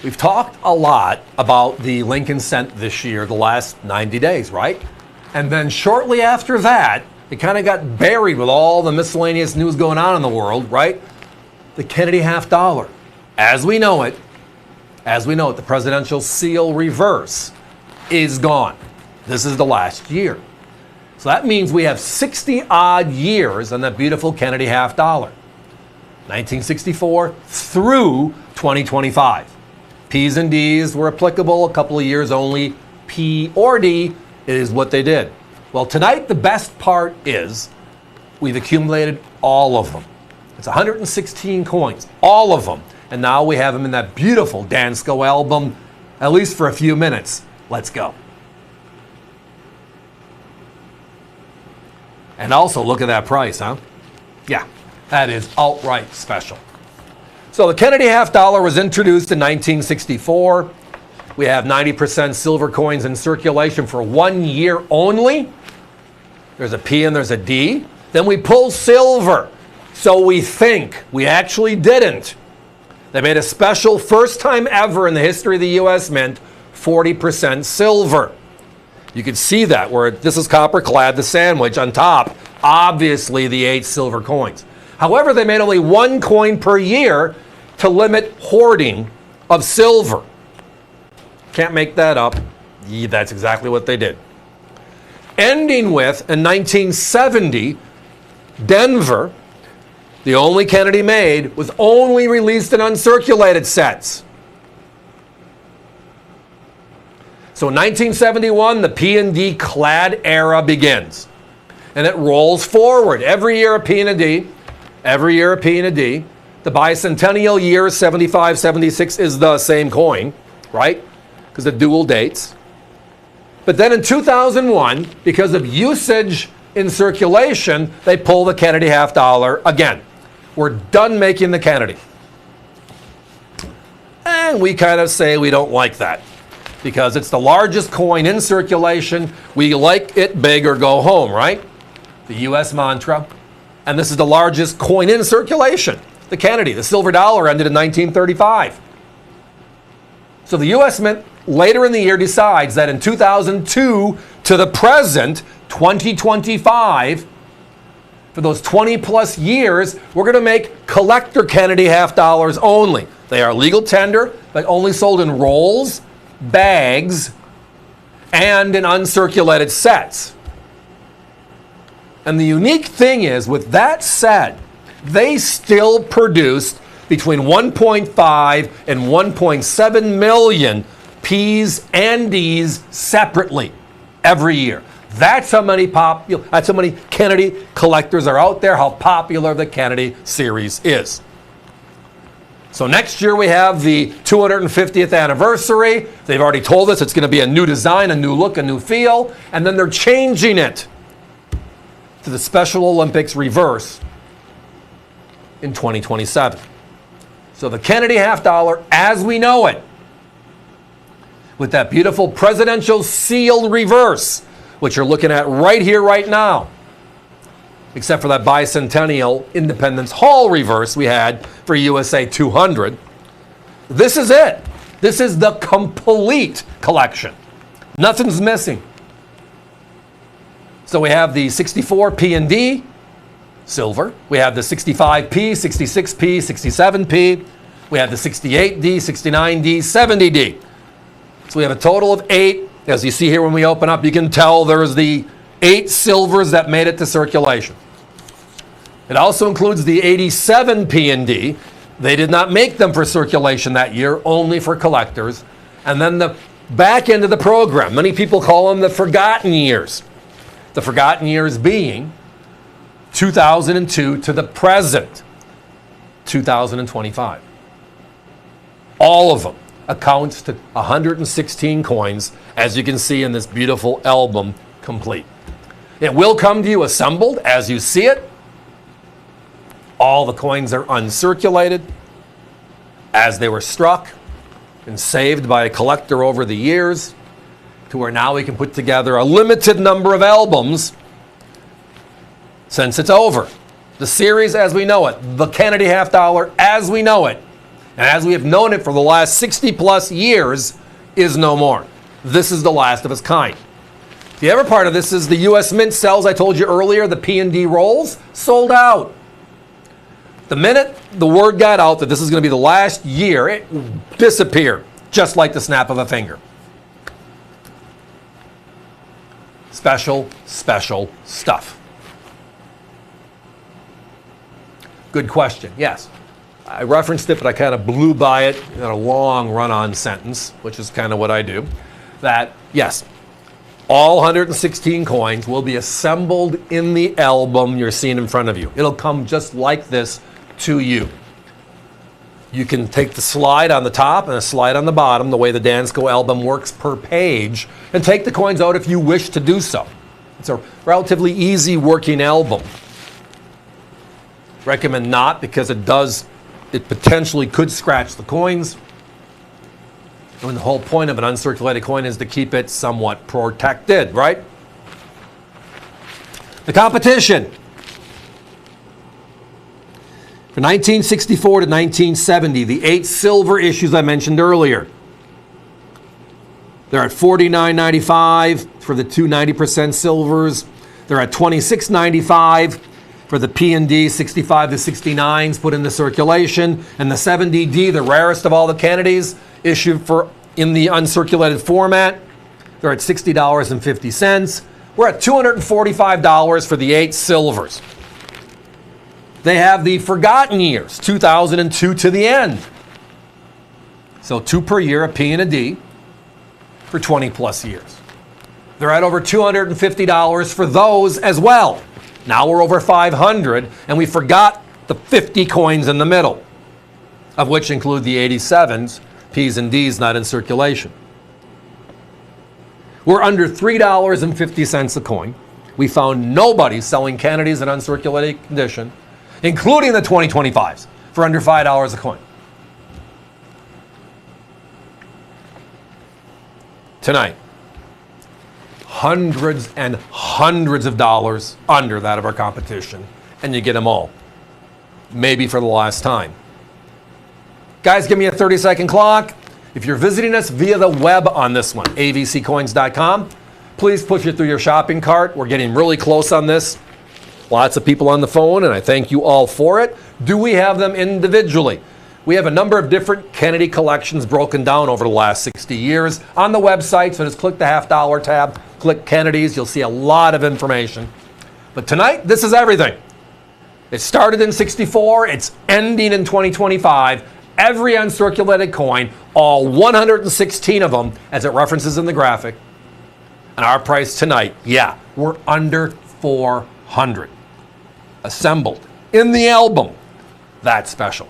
We've talked a lot about the Lincoln cent this year, the last 90 days, right? And then shortly after that, it kind of got buried with all the miscellaneous news going on in the world, right? The Kennedy half dollar. As we know it, the presidential seal reverse is gone. This is the last year. So that means we have 60 odd years on that beautiful Kennedy half dollar. 1964 through 2025. P's and D's were applicable, a couple of years only. P or D is what they did. Well, tonight the best part is we've accumulated all of them. It's 116 coins, all of them. And now we have them in that beautiful Dansco album, at least for a few minutes. Let's go. And also look at that price, huh? Yeah, that is outright special. So the Kennedy half dollar was introduced in 1964. We have 90% silver coins in circulation for 1 year only. There's a P and there's a D. Then we pull silver. So we think. We actually didn't. They made a special, first time ever in the history of the U.S. Mint, 40% silver. You can see that where this is copper clad, the sandwich on top, obviously the 8 silver coins. However, they made only 1 coin per year to limit hoarding of silver. Can't make that up. Yeah, that's exactly what they did. Ending with, in 1970, Denver, the only Kennedy made, was only released in uncirculated sets. So in 1971, the P and D clad era begins. And it rolls forward. Every year a P and a D. Every year a P and a D. The bicentennial year, 75, 76, is the same coin, right? Because of dual dates. But then in 2001, because of usage in circulation, they pull the Kennedy half dollar again. We're done making the Kennedy. And we kind of say we don't like that because it's the largest coin in circulation. We like it big or go home, right? The U.S. mantra. And this is the largest coin in circulation. The Kennedy, the silver dollar, ended in 1935. So the U.S. Mint later in the year decides that in 2002 to the present, 2025, for those 20 plus years, we're going to make collector Kennedy half dollars only. They are legal tender, but only sold in rolls, bags, and in uncirculated sets. And the unique thing is, with that said, they still produced between 1.5 and 1.7 million P's and D's separately every year. That's how many Kennedy collectors are out there, how popular the Kennedy series is. So next year we have the 250th anniversary. They've already told us it's going to be a new design, a new look, a new feel, and then they're changing it to the Special Olympics reverse in 2027. So the Kennedy half dollar as we know it, with that beautiful presidential sealed reverse, which you're looking at right here, right now, except for that bicentennial Independence Hall reverse we had for USA 200. This is it. This is the complete collection. Nothing's missing. So we have the 64 P and D, silver. We have the 65P, 66P, 67P. We have the 68D, 69D, 70D. So we have a total of 8. As you see here when we open up, you can tell there's the 8 silvers that made it to circulation. It also includes the 87 P and D. They did not make them for circulation that year, only for collectors. And then the back end of the program, many people call them the forgotten years. The forgotten years being 2002 to the present, 2025. All of them accounts to 116 coins, as you can see in this beautiful album complete. It will come to you assembled as you see it. All the coins are uncirculated as they were struck and saved by a collector over the years, to where now we can put together a limited number of albums since it's over. The series as we know it, the Kennedy half dollar as we know it, and as we have known it for the last 60 plus years, is no more. This is the last of its kind. The other part of this is the U.S. Mint cells I told you earlier, the P&D rolls, sold out. The minute the word got out that this is going to be the last year, it disappeared, just like the snap of a finger. Special, special stuff. Good question. Yes. I referenced it, but I kind of blew by it in a long run-on sentence, which is kind of what I do. That, yes, all 116 coins will be assembled in the album you're seeing in front of you. It'll come just like this to you. You can take the slide on the top and a slide on the bottom, the way the Dansco album works per page, and take the coins out if you wish to do so. It's a relatively easy working album. Recommend not, because it potentially could scratch the coins. And the whole point of an uncirculated coin is to keep it somewhat protected, right? The competition. From 1964 to 1970, the 8 silver issues I mentioned earlier. They're at $49.95 for the two 90% silvers. They're at $26.95 for the P&D 65 to 69s put into circulation. And the 70D, the rarest of all the Kennedys, issued in the uncirculated format. They're at $60.50. We're at $245 for the 8 silvers. They have the forgotten years, 2002 to the end. So 2 per year, a P and a D, for 20 plus years. They're at over $250 for those as well. Now we're over $500, and we forgot the 50 coins in the middle, of which include the 87s, P's and D's not in circulation. We're under $3.50 a coin. We found nobody selling Kennedys in uncirculated condition, including the 2025s, for under $5 a coin. Tonight, hundreds and hundreds of dollars under that of our competition, and you get them all. Maybe for the last time. Guys, give me a 30-second clock. If you're visiting us via the web on this one, avccoins.com, please push it through your shopping cart. We're getting really close on this. Lots of people on the phone, and I thank you all for it. Do we have them individually? We have a number of different Kennedy collections broken down over the last 60 years on the website, so just click the $50 tab, click Kennedys, you'll see a lot of information. But tonight, this is everything. It started in 64, it's ending in 2025. Every uncirculated coin, all 116 of them, as it references in the graphic. And our price tonight, yeah, we're under $400. Assembled in the album. That's special.